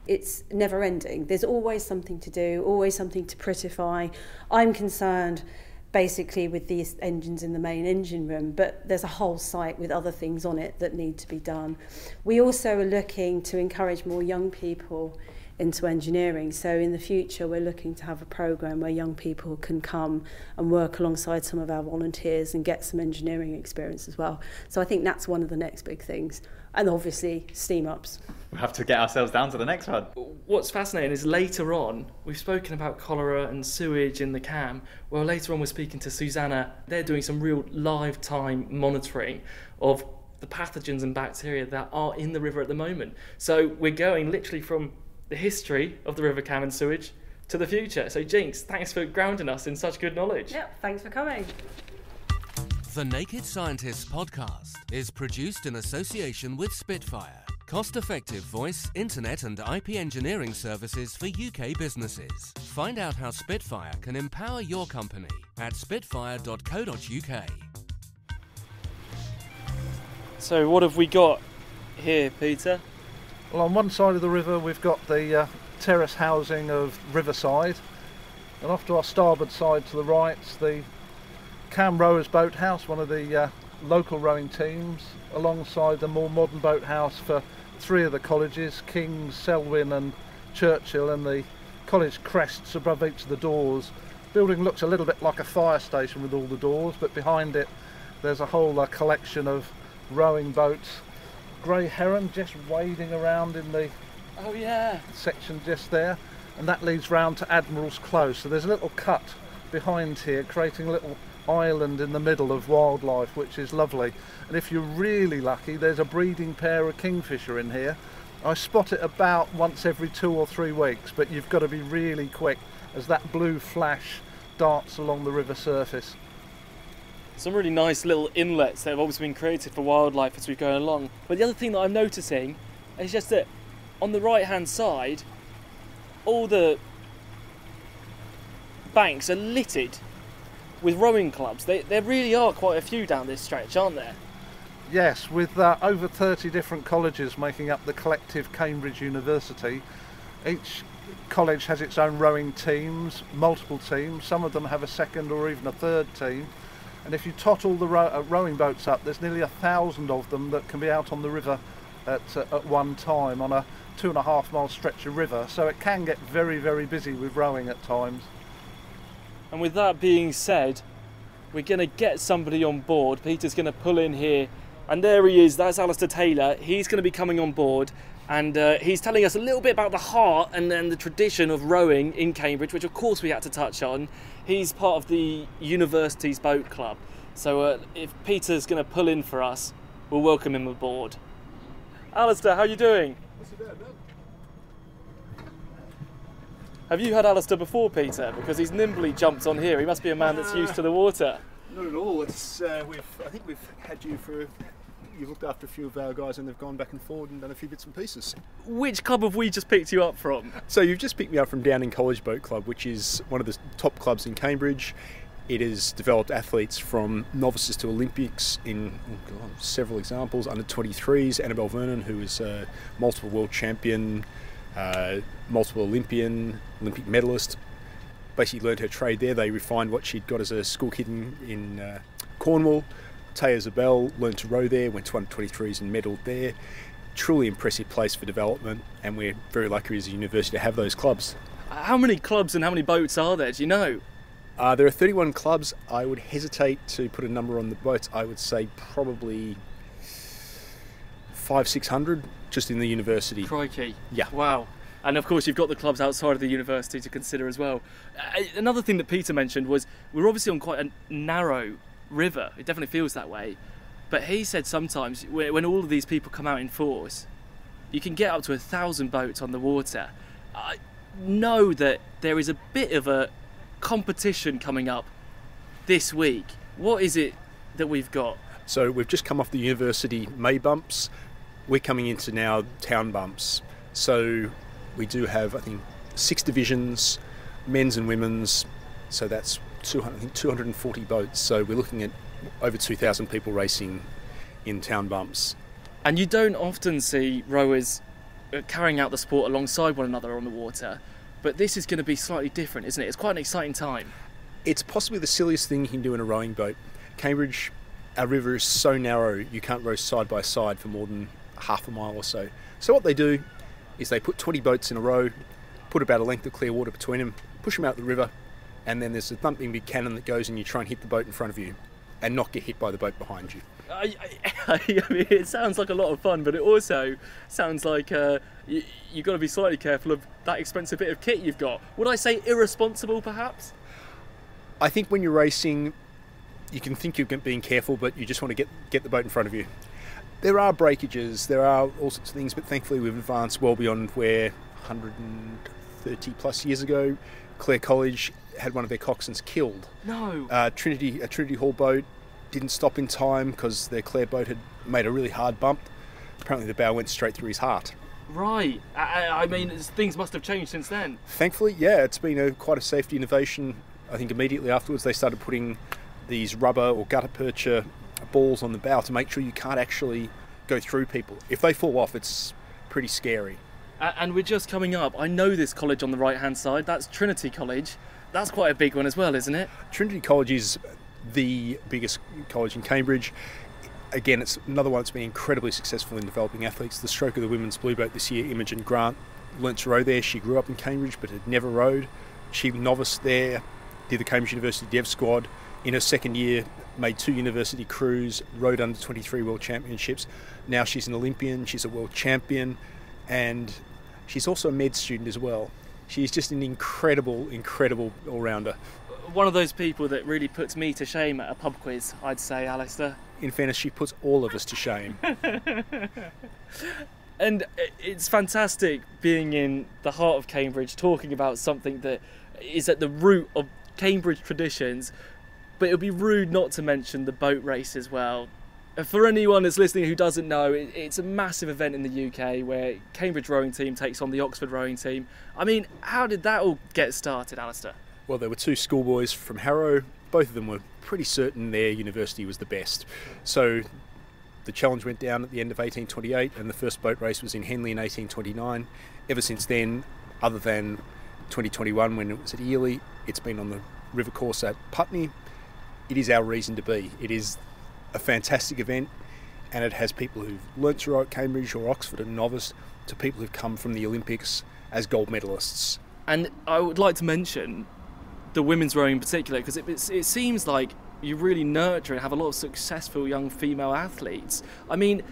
It's never ending. There's always something to do, always something to prettify. I'm concerned basically with these engines in the main engine room, but there's a whole site with other things on it that need to be done. We also are looking to encourage more young people into engineering. So in the future, we're looking to have a programme where young people can come and work alongside some of our volunteers and get some engineering experience as well. So I think that's one of the next big things. And obviously, steam ups. We'll have to get ourselves down to the next one. What's fascinating is later on, we've spoken about cholera and sewage in the CAM. Well, later on we're speaking to Susanna. They're doing some real live time monitoring of the pathogens and bacteria that are in the river at the moment. So we're going literally from the history of the River Cam and sewage to the future. So Jinx, thanks for grounding us in such good knowledge. Yeah, thanks for coming. The Naked Scientists podcast is produced in association with Spitfire, cost-effective voice, internet and IP engineering services for UK businesses. Find out how Spitfire can empower your company at spitfire.co.uk. So what have we got here, Peter? Well, on one side of the river we've got the terrace housing of Riverside, and off to our starboard side to the right, the Cam Rowers Boathouse, one of the local rowing teams, alongside the more modern boathouse for three of the colleges, King's, Selwyn and Churchill, and the college crests above each of the doors. The building looks a little bit like a fire station with all the doors, but behind it there's a whole collection of rowing boats. Grey heron just wading around in the section just there, and that leads round to Admiral's Close. So there's a little cut behind here, creating a little island in the middle of wildlife, which is lovely. And if you're really lucky, there's a breeding pair of kingfisher in here. I spot it about once every 2 or 3 weeks, but you've got to be really quick as that blue flash darts along the river surface. Some really nice little inlets that have obviously been created for wildlife as we go along. But the other thing that I'm noticing is just that on the right hand side, all the banks are littered with rowing clubs. There really are quite a few down this stretch, aren't there? Yes, with over 30 different colleges making up the collective Cambridge University. Each college has its own rowing teams, multiple teams. Some of them have a second or even a third team. And if you tot all the rowing boats up, there's nearly 1,000 of them that can be out on the river at one time on a 2.5 mile stretch of river. So it can get very, very busy with rowing at times. And with that being said, we're going to get somebody on board. Peter's going to pull in here And there he is, that's Alistair Taylor. He's going to be coming on board, and he's telling us a little bit about the heart and then the tradition of rowing in Cambridge, which of course we had to touch on. He's part of the university's boat club. So if Peter's going to pull in for us, we'll welcome him aboard. Alistair, how are you doing? Have you had Alistair before, Peter? Because he's nimbly jumped on here. He must be a man that's used to the water. Not at all. It's I think we've had you for. You've looked after a few of our guys, and they've gone back and forward and done a few bits and pieces. Which club have we just picked you up from? So you've just picked me up from Downing College Boat Club, which is one of the top clubs in Cambridge. It has developed athletes from novices to Olympics in several examples. Under 23s, Annabelle Vernon, who is a multiple world champion, multiple Olympic medalist, basically learned her trade there. They refined what she'd got as a school kid in Cornwall. Taya Zabel learned to row there, went to under 23s and medalled there. Truly impressive place for development, and we're very lucky as a university to have those clubs. How many clubs and how many boats are there, do you know? There are 31 clubs. I would hesitate to put a number on the boats. I would say probably 500-600 just in the university. Crikey. Yeah. Wow. And of course you've got the clubs outside of the university to consider as well. Another thing that Peter mentioned was we're obviously on quite a narrow river. It definitely feels that way. But he said sometimes when all of these people come out in force, you can get up to 1,000 boats on the water. I know that there is a bit of a competition coming up this week. What is it that we've got? So we've just come off the university May bumps. We're coming into now town bumps. So we do have, I think, 6 divisions, men's and women's. So that's 240 boats. So we're looking at over 2,000 people racing in town bumps. And you don't often see rowers carrying out the sport alongside one another on the water. But this is going to be slightly different, isn't it? It's quite an exciting time. It's possibly the silliest thing you can do in a rowing boat. Cambridge, our river is so narrow, you can't row side by side for more than half a mile or so. So what they do is they put 20 boats in a row, put about a length of clear water between them, push them out the river, and then there's a thumping big cannon that goes and you try and hit the boat in front of you and not get hit by the boat behind you. I mean, it sounds like a lot of fun, but it also sounds like you've got to be slightly careful of that expensive bit of kit you've got. Would I say irresponsible, perhaps? I think when you're racing, you can think you're being careful, but you just want to get the boat in front of you. There are breakages, there are all sorts of things, but thankfully we've advanced well beyond where 130 plus years ago, Clare College had one of their coxswains killed. No. A Trinity Hall boat didn't stop in time because their Clare boat had made a really hard bump. Apparently the bow went straight through his heart. Right. I mean, things must have changed since then. Thankfully, yeah, it's been quite a safety innovation. I think immediately afterwards they started putting these rubber or gutta percha balls on the bow to make sure you can't actually go through people. If they fall off, it's pretty scary. And we're just coming up. I know this college on the right-hand side. That's Trinity College. That's quite a big one as well, isn't it? Trinity College is the biggest college in Cambridge. Again, it's another one that's been incredibly successful in developing athletes. The stroke of the women's blue boat this year, Imogen Grant, learnt to row there. She grew up in Cambridge but had never rowed. She noviced there, did the Cambridge University Dev Squad. In her second year, made 2 university crews, rowed under 23 World Championships. Now she's an Olympian, she's a world champion, and she's also a med student as well. She's just an incredible all-rounder. One of those people that really puts me to shame at a pub quiz, I'd say, Alistair. In fairness, she puts all of us to shame. And it's fantastic being in the heart of Cambridge, talking about something that is at the root of Cambridge traditions, but it would be rude not to mention the boat race as well. For anyone that's listening who doesn't know, it's a massive event in the UK where Cambridge rowing team takes on the Oxford rowing team. I mean, how did that all get started, Alistair? Well, there were 2 schoolboys from Harrow. Both of them were pretty certain their university was the best. So the challenge went down at the end of 1828 and the first boat race was in Henley in 1829. Ever since then, other than 2021 when it was at Ely, it's been on the river course at Putney. It is our reason to be. It is a fantastic event, and it has people who've learnt to row at Cambridge or Oxford and novice to people who've come from the Olympics as gold medalists. And I would like to mention the women's rowing in particular, because it seems like you really nurture and have a lot of successful young female athletes. I mean,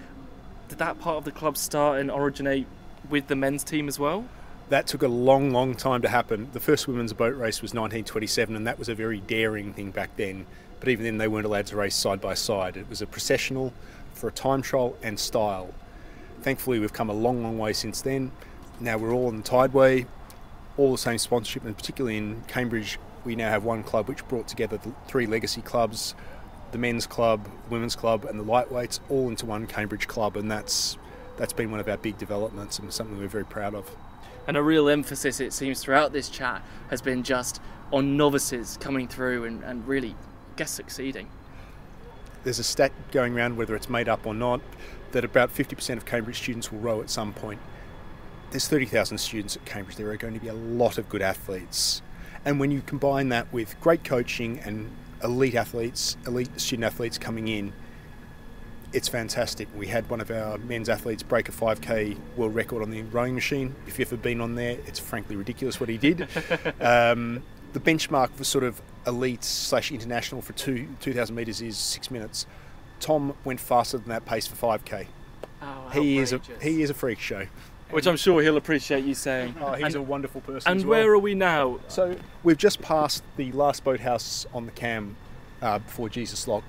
did that part of the club start and originate with the men's team as well? That took a long, long time to happen. The first women's boat race was 1927, and that was a very daring thing back then. But even then, they weren't allowed to race side by side. It was a processional for a time trial and style. Thankfully, we've come a long, long way since then. Now we're all on the Tideway, all the same sponsorship, and particularly in Cambridge, we now have one club which brought together the 3 legacy clubs, the men's club, women's club, and the lightweights, all into one Cambridge club, and that's been one of our big developments and something we're very proud of. And a real emphasis, it seems, throughout this chat has been just on novices coming through and really, I guess, succeeding. There's a stat going around, whether it's made up or not, that about 50% of Cambridge students will row at some point. There's 30,000 students at Cambridge. There are going to be a lot of good athletes. And when you combine that with great coaching and elite athletes, elite student athletes coming in, it's fantastic. We had one of our men's athletes break a 5k world record on the rowing machine. If you've ever been on there, it's frankly ridiculous what he did. The benchmark for sort of elite/international for 2,000 metres is 6 minutes. Tom went faster than that pace for 5k. Oh, he is a freak show. Which I'm sure he'll appreciate you saying. Oh, he's a wonderful person. And as well. where are we now? So we've just passed the last boathouse on the Cam before Jesus Lock,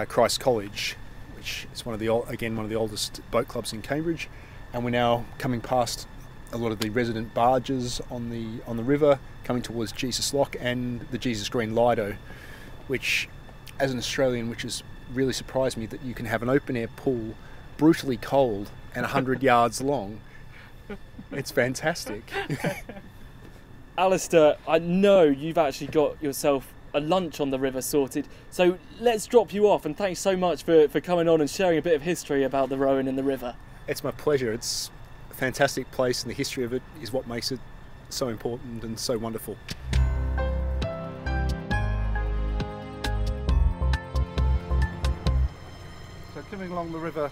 Christ College, which is one of the oldest boat clubs in Cambridge, and we're now coming past a lot of the resident barges on the river, coming towards Jesus Lock and the Jesus Green Lido, which, as an Australian, which has really surprised me that you can have an open air pool, brutally cold and 100 yards long. It's fantastic. Alistair, I know you've actually got yourself a lunch on the river sorted, so let's drop you off, and thanks so much for coming on and sharing a bit of history about the rowing in the river. It's my pleasure. It's a fantastic place, and the history of it is what makes it so important and so wonderful. So coming along the river,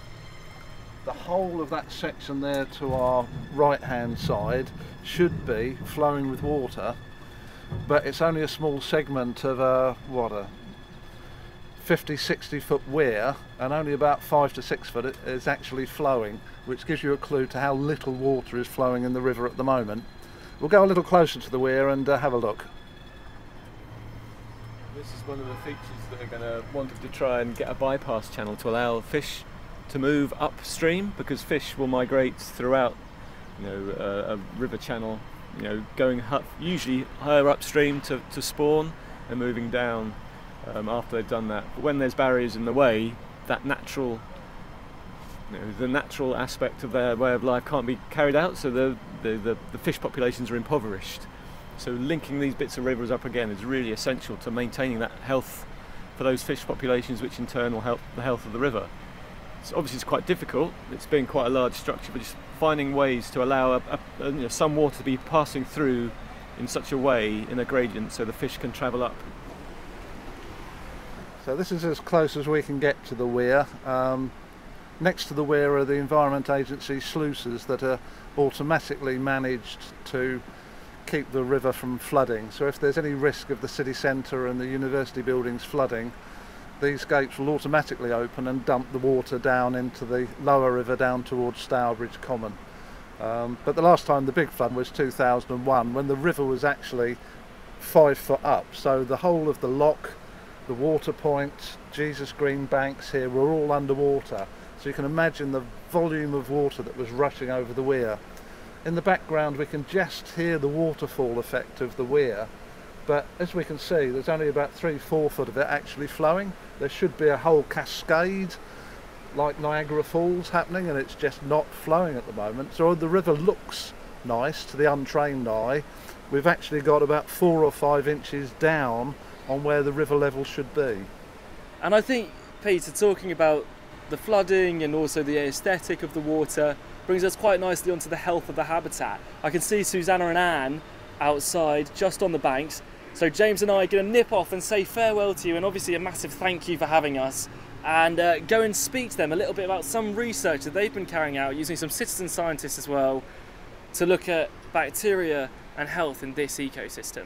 the whole of that section there to our right hand side should be flowing with water, but it's only a small segment of a 50-60 foot weir, and only about 5 to 6 foot is actually flowing, which gives you a clue to how little water is flowing in the river at the moment. We'll go a little closer to the weir and have a look. This is one of the features that are going to want to try and get a bypass channel to allow fish to move upstream, because fish will migrate throughout, a river channel, going usually higher upstream to spawn and moving down after they've done that. But when there's barriers in the way, that natural, the natural aspect of their way of life can't be carried out, so the fish populations are impoverished. So linking these bits of rivers up again is really essential to maintaining that health for those fish populations, which in turn will help the health of the river. Obviously it's quite difficult, it's been quite a large structure, but just finding ways to allow some water to be passing through in such a way, in a gradient, so the fish can travel up. So this is as close as we can get to the weir. Next to the weir are the Environment Agency sluices that are automatically managed to keep the river from flooding. So if there's any risk of the city centre and the university buildings flooding, these gates will automatically open and dump the water down into the lower river down towards Stourbridge Common. But the last time the big flood was 2001, when the river was actually 5 foot up. So the whole of the lock, the water point, Jesus Green banks here were all underwater. So you can imagine the volume of water that was rushing over the weir. In the background we can just hear the waterfall effect of the weir. But as we can see, there's only about 3-4 foot of it actually flowing. There should be a whole cascade like Niagara Falls happening, and it's just not flowing at the moment. So the river looks nice to the untrained eye. We've actually got about 4 or 5 inches down on where the river level should be. And I think, Peter, talking about the flooding and also the aesthetic of the water brings us quite nicely onto the health of the habitat. I can see Susanna and Anne outside just on the banks. So James and I are going to nip off and say farewell to you, and obviously a massive thank you for having us, and go and speak to them a little bit about some research that they've been carrying out using some citizen scientists as well to look at bacteria and health in this ecosystem.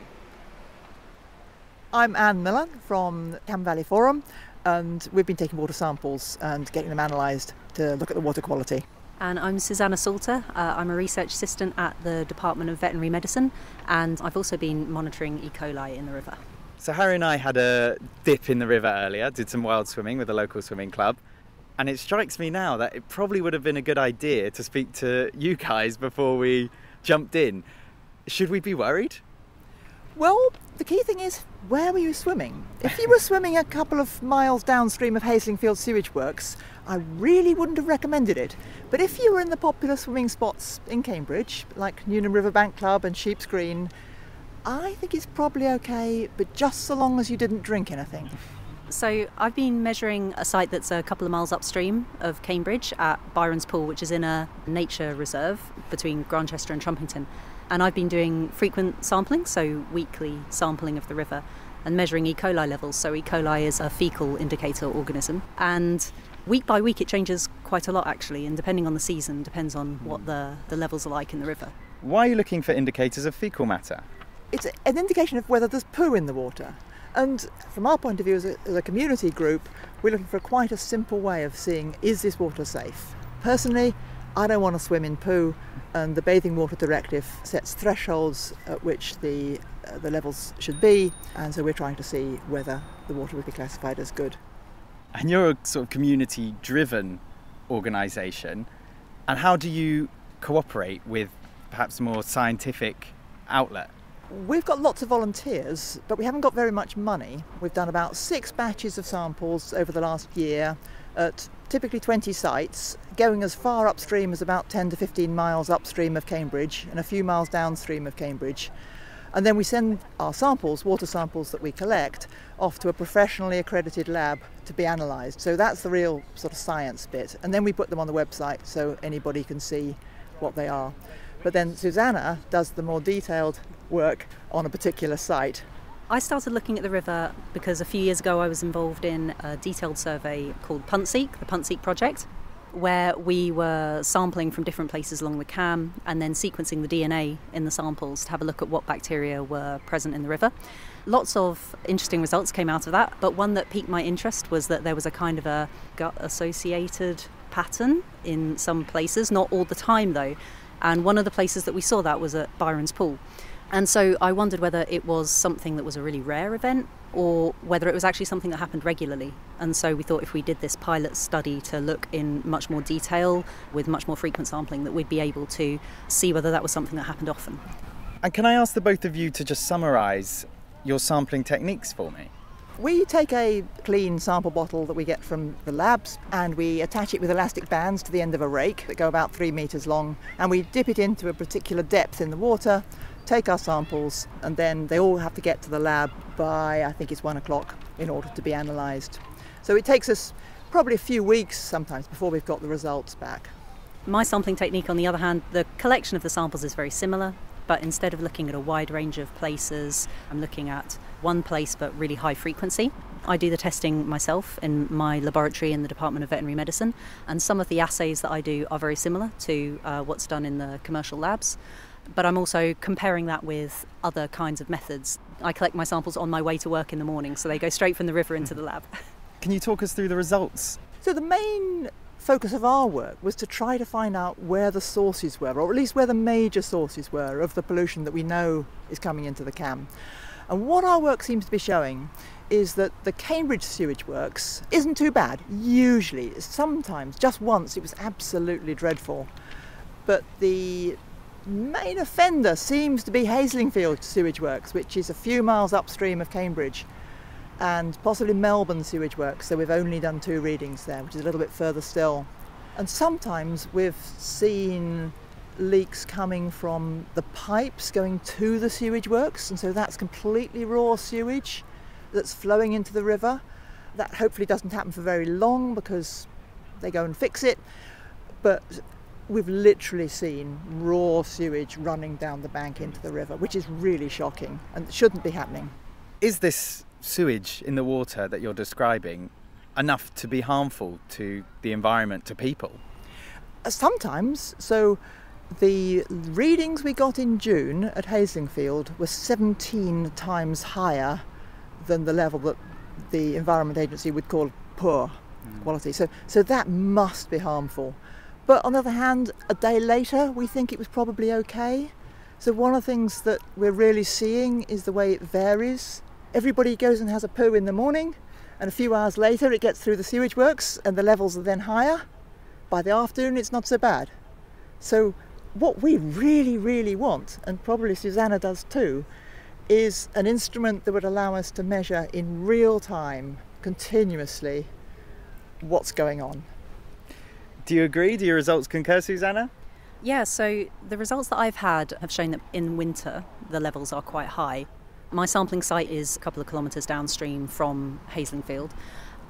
I'm Anne Miller from Cam Valley Forum, and we've been taking water samples and getting them analysed to look at the water quality. And I'm Susanna Salter. I'm a research assistant at the Department of Veterinary Medicine, and I've also been monitoring E. coli in the river. So Harry and I had a dip in the river earlier, did some wild swimming with a local swimming club, and it strikes me now that it probably would have been a good idea to speak to you guys before we jumped in. Should we be worried? Well, the key thing is, where were you swimming? If you were swimming a couple of miles downstream of Haslingfield Sewage Works, I really wouldn't have recommended it. But if you were in the popular swimming spots in Cambridge, like Newnham Riverbank Club and Sheep's Green, I think it's probably okay, but just so long as you didn't drink anything. So I've been measuring a site that's a couple of miles upstream of Cambridge at Byron's Pool, which is in a nature reserve between Grantchester and Trumpington. And I've been doing frequent sampling, so weekly sampling of the river, and measuring E. coli levels. So E. coli is a fecal indicator organism. And week by week it changes quite a lot actually, and depending on the season, depends on what the levels are like in the river. Why are you looking for indicators of faecal matter? It's an indication of whether there's poo in the water. And from our point of view as a community group, we're looking for quite a simple way of seeing, is this water safe? Personally, I don't want to swim in poo, and the Bathing Water Directive sets thresholds at which the levels should be, and so we're trying to see whether the water would be classified as good. And you're a sort of community-driven organisation, and how do you cooperate with perhaps a more scientific outlet? We've got lots of volunteers, but we haven't got very much money. We've done about 6 batches of samples over the last year at typically 20 sites, going as far upstream as about 10 to 15 miles upstream of Cambridge and a few miles downstream of Cambridge. And then we send our samples, water samples that we collect, off to a professionally accredited lab to be analysed. So that's the real sort of science bit. And then we put them on the website so anybody can see what they are. But then Susanna does the more detailed work on a particular site. I started looking at the river because a few years ago I was involved in a detailed survey called PuntSeek, the PuntSeek project, where we were sampling from different places along the Cam and then sequencing the DNA in the samples to have a look at what bacteria were present in the river. Lots of interesting results came out of that, but one that piqued my interest was that there was a kind of a gut-associated pattern in some places, not all the time though, and one of the places that we saw that was at Byron's Pool. And so I wondered whether it was something that was a really rare event or whether it was actually something that happened regularly. And so we thought if we did this pilot study to look in much more detail with much more frequent sampling, that we'd be able to see whether that was something that happened often. And can I ask the both of you to just summarise your sampling techniques for me? We take a clean sample bottle that we get from the labs and we attach it with elastic bands to the end of a rake that go about 3 metres long, and we dip it into a particular depth in the water, take our samples, and then they all have to get to the lab by, I think it's 1 o'clock, in order to be analysed. So it takes us probably a few weeks sometimes before we've got the results back. My sampling technique, on the other hand, the collection of the samples is very similar, but instead of looking at a wide range of places, I'm looking at one place but really high frequency. I do the testing myself in my laboratory in the Department of Veterinary Medicine, and some of the assays that I do are very similar to what's done in the commercial labs. But I'm also comparing that with other kinds of methods. I collect my samples on my way to work in the morning, so they go straight from the river into the lab. Can you talk us through the results? So the main focus of our work was to try to find out where the sources were, or at least where the major sources were of the pollution that we know is coming into the Cam. And what our work seems to be showing is that the Cambridge Sewage Works isn't too bad, usually. Sometimes, just once, it was absolutely dreadful. But the main offender seems to be Haslingfield Sewage Works, which is a few miles upstream of Cambridge, and possibly Melbourne Sewage Works, so we've only done 2 readings there, which is a little bit further still. And sometimes we've seen leaks coming from the pipes going to the sewage works, and so that's completely raw sewage that's flowing into the river. That hopefully doesn't happen for very long because they go and fix it, but we've literally seen raw sewage running down the bank into the river, which is really shocking and shouldn't be happening. Is this sewage in the water that you're describing enough to be harmful to the environment, to people? Sometimes. So the readings we got in June at Haslingfield were 17 times higher than the level that the Environment Agency would call poor quality. So that must be harmful. But on the other hand, a day later, we think it was probably okay. So one of the things that we're really seeing is the way it varies. Everybody goes and has a poo in the morning, and a few hours later it gets through the sewage works and the levels are then higher. By the afternoon, it's not so bad. So what we really, really want, and probably Susanna does too, is an instrument that would allow us to measure in real time, continuously, what's going on. Do you agree? Do your results concur, Susanna? Yeah, so the results that I've had have shown that in winter the levels are quite high. My sampling site is a couple of kilometres downstream from Haslingfield,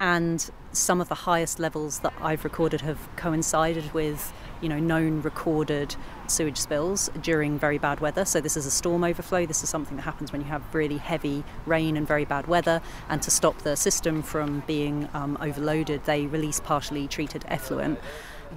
and some of the highest levels that I've recorded have coincided with, known recorded sewage spills during very bad weather. So this is a storm overflow. This is something that happens when you have really heavy rain and very bad weather, and to stop the system from being overloaded, they release partially treated effluent.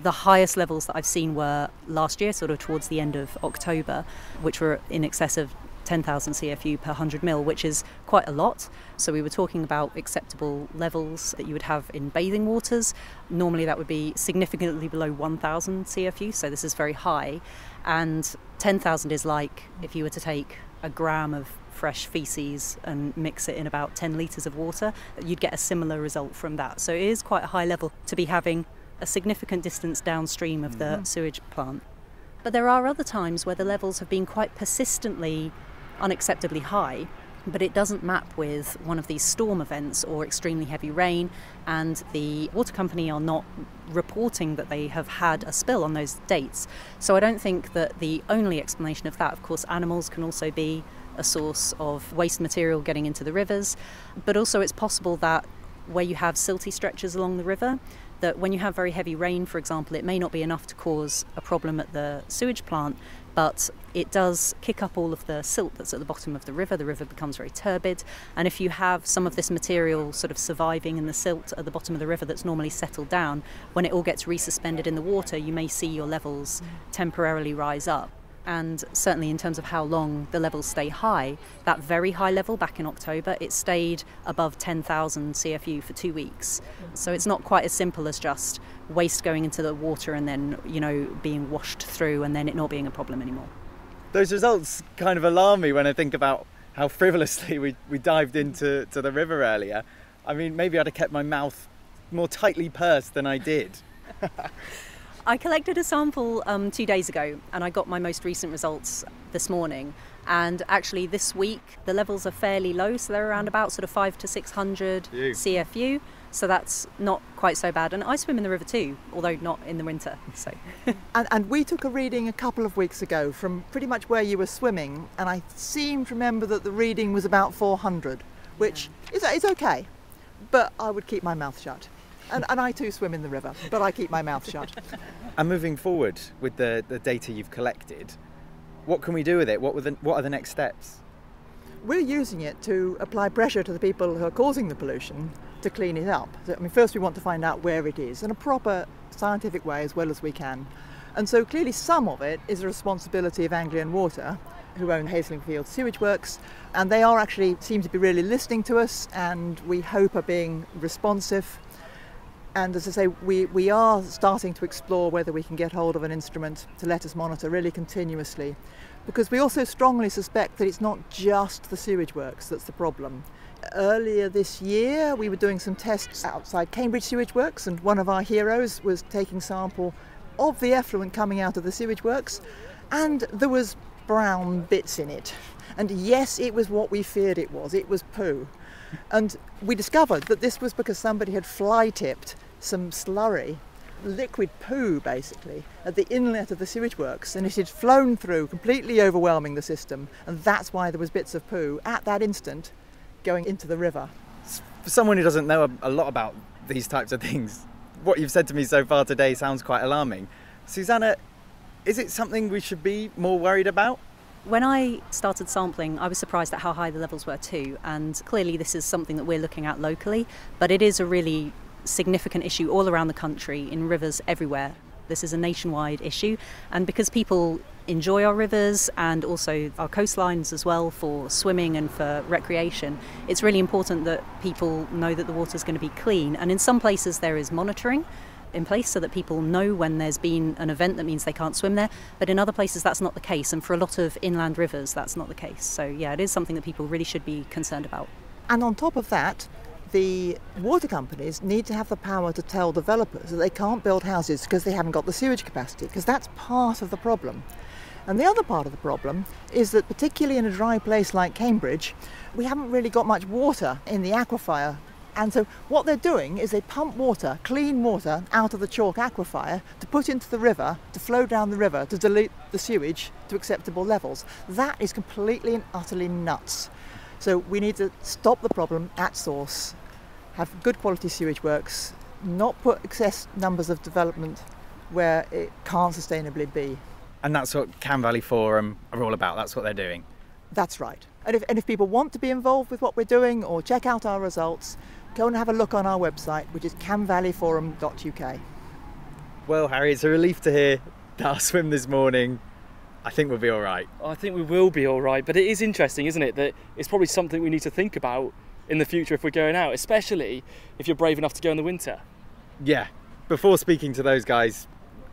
The highest levels that I've seen were last year, sort of towards the end of October, which were in excess of 10,000 CFU per 100 mil, which is quite a lot. So we were talking about acceptable levels that you would have in bathing waters. Normally that would be significantly below 1,000 CFU, so this is very high. And 10,000 is like if you were to take a gram of fresh faeces and mix it in about 10 litres of water, you'd get a similar result from that. So it is quite a high level to be having a significant distance downstream of the sewage plant. But there are other times where the levels have been quite persistently unacceptably high, but it doesn't map with one of these storm events or extremely heavy rain, and the water company are not reporting that they have had a spill on those dates. So I don't think that the only explanation of that, of course, animals can also be a source of waste material getting into the rivers, but also it's possible that where you have silty stretches along the river, that when you have very heavy rain, for example, it may not be enough to cause a problem at the sewage plant, but it does kick up all of the silt that's at the bottom of the river becomes very turbid, and if you have some of this material sort of surviving in the silt at the bottom of the river that's normally settled down, when it all gets resuspended in the water, you may see your levels temporarily rise up. And certainly in terms of how long the levels stay high, that very high level back in October, it stayed above 10,000 CFU for 2 weeks. So it's not quite as simple as just waste going into the water and then, being washed through and then it not being a problem anymore. Those results kind of alarm me when I think about how frivolously we dived into the river earlier. I mean, maybe I'd have kept my mouth more tightly pursed than I did. I collected a sample 2 days ago, and I got my most recent results this morning. And actually this week the levels are fairly low, so they're around about sort of 500 to 600 CFU. So that's not quite so bad. And I swim in the river too, although not in the winter. So. and we took a reading a couple of weeks ago from pretty much where you were swimming, and I seem to remember that the reading was about 400, which is okay, but I would keep my mouth shut. And I too swim in the river, but I keep my mouth shut. And moving forward with the data you've collected, what can we do with it? What are the next steps? We're using it to apply pressure to the people who are causing the pollution to clean it up. So, first we want to find out where it is in a proper scientific way as well as we can. And so clearly some of it is the responsibility of Anglian Water, who own Haslingfield Sewage Works, and they are actually seem to be really listening to us, and we hope are being responsive. And as I say, we are starting to explore whether we can get hold of an instrument to let us monitor really continuously, because we also strongly suspect that it's not just the sewage works that's the problem. Earlier this year we were doing some tests outside Cambridge Sewage Works, and one of our heroes was taking sample of the effluent coming out of the sewage works, and there was brown bits in it. And yes, it was what we feared it was poo. And we discovered that this was because somebody had fly tipped some slurry, liquid poo basically, at the inlet of the sewage works, and it had flown through, completely overwhelming the system, and that's why there was bits of poo at that instant going into the river. For someone who doesn't know a lot about these types of things, what you've said to me so far today sounds quite alarming. Susanna, is it something we should be more worried about? When I started sampling, I was surprised at how high the levels were too, and clearly this is something that we're looking at locally, but it is a really significant issue all around the country in rivers everywhere. This is a nationwide issue, and because people enjoy our rivers and also our coastlines as well for swimming and for recreation, it's really important that people know that the water is going to be clean. And in some places there is monitoring in place so that people know when there's been an event that means they can't swim there, but in other places that's not the case, and for a lot of inland rivers that's not the case. So yeah, it is something that people really should be concerned about. And on top of that, the water companies need to have the power to tell developers that they can't build houses because they haven't got the sewage capacity, because that's part of the problem. And the other part of the problem is that particularly in a dry place like Cambridge, we haven't really got much water in the aquifer. And so what they're doing is they pump water, clean water, out of the chalk aquifer to put into the river, to flow down the river, to dilute the sewage to acceptable levels. That is completely and utterly nuts. So we need to stop the problem at source, have good quality sewage works, not put excess numbers of development where it can't sustainably be. And that's what Cam Valley Forum are all about. That's what they're doing. That's right. And if people want to be involved with what we're doing or check out our results, go and have a look on our website, which is camvalleyforum.uk. Well, Harry, it's a relief to hear that our swim this morning, I think we'll be all right. I think we will be all right, but it is interesting, isn't it, that it's probably something we need to think about in the future if we're going out, especially if you're brave enough to go in the winter. Yeah, before speaking to those guys,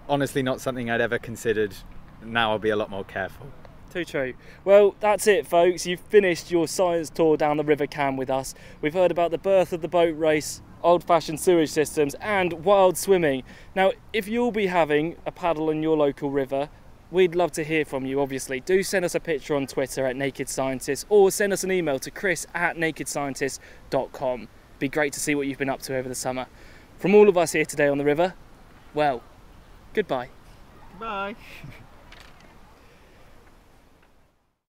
honestly not something I'd ever considered. Now I'll be a lot more careful. Too true. Well, that's it, folks. You've finished your science tour down the River Cam with us. We've heard about the birth of the boat race, old-fashioned sewage systems and wild swimming. Now, if you'll be having a paddle in your local river, we'd love to hear from you, obviously. Do send us a picture on Twitter at Naked Scientist, or send us an email to chris@nakedscientist.com. Be great to see what you've been up to over the summer. From all of us here today on the river, well, goodbye. Goodbye.